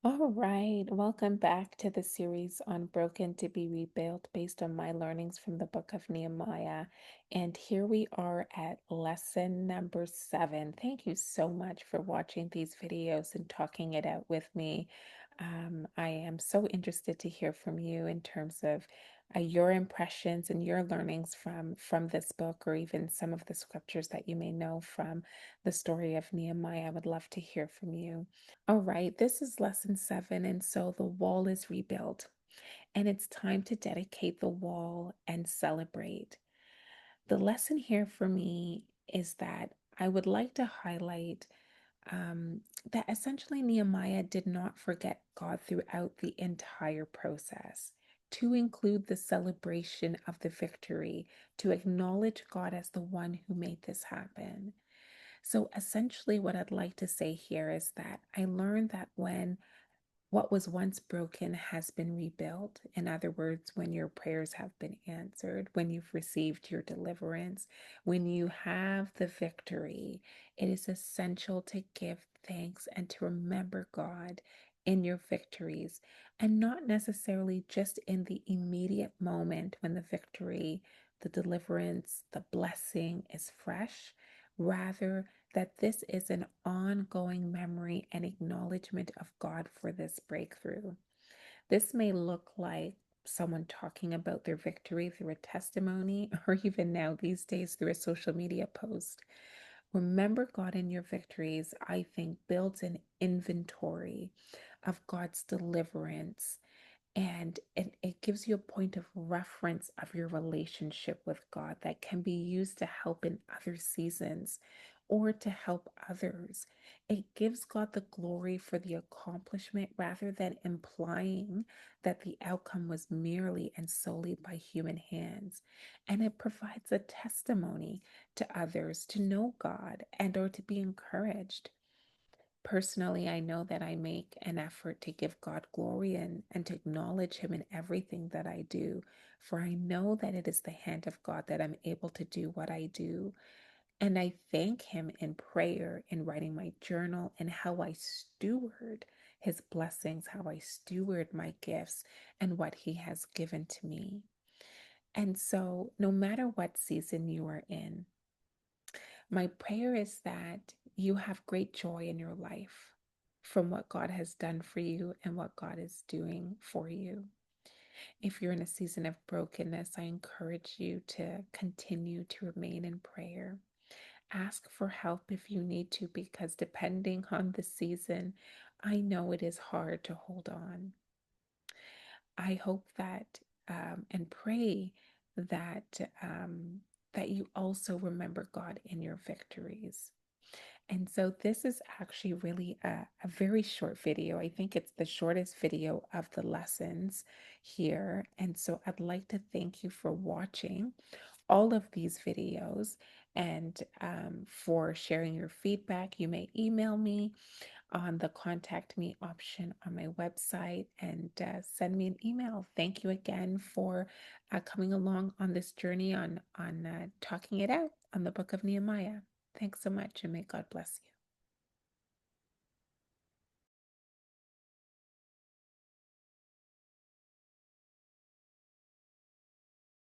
All right, welcome back to the series on Broken to be Rebuilt based on my learnings from the book of Nehemiah. And here we are at lesson number 7. Thank you so much for watching these videos and talking it out with me. I am so interested to hear from you in terms of your impressions and your learnings from this book, or even some of the scriptures that you may know from the story of Nehemiah. I would love to hear from you. All right, this is lesson 7, and so the wall is rebuilt, and it's time to dedicate the wall and celebrate. The lesson here for me is that I would like to highlight um, that essentially Nehemiah did not forget God throughout the entire process, to include the celebration of the victory, to acknowledge God as the one who made this happen. So essentially, what I'd like to say here is that I learned that when what was once broken has been rebuilt. In other words, when your prayers have been answered, when you've received your deliverance, when you have the victory, it is essential to give thanks and to remember God in your victories, and not necessarily just in the immediate moment when the victory, the deliverance, the blessing is fresh. Rather, that this is an ongoing memory and acknowledgement of God for this breakthrough. This may look like someone talking about their victory through a testimony, or even now these days through a social media post. Remember God in your victories, I think, builds an inventory of God's deliverance, and it gives you a point of reference of your relationship with God that can be used to help in other seasons or to help others. It gives God the glory for the accomplishment rather than implying that the outcome was merely and solely by human hands. And it provides a testimony to others to know God and or to be encouraged. Personally, I know that I make an effort to give God glory and to acknowledge Him in everything that I do, for I know that it is the hand of God that I'm able to do what I do. And I thank Him in prayer, in writing my journal, and how I steward His blessings, how I steward my gifts and what He has given to me. And so, no matter what season you are in, my prayer is that you have great joy in your life from what God has done for you and what God is doing for you. If you're in a season of brokenness, I encourage you to continue to remain in prayer. Ask for help if you need to, because depending on the season, I know it is hard to hold on. I hope that and pray that that you also remember God in your victories. And so this is actually really a very short video. I think it's the shortest video of the lessons here. And so I'd like to thank you for watching all of these videos and for sharing your feedback. You may email me on the contact me option on my website and send me an email. Thank you again for coming along on this journey on talking it out on the book of Nehemiah. Thanks so much, and may God bless you.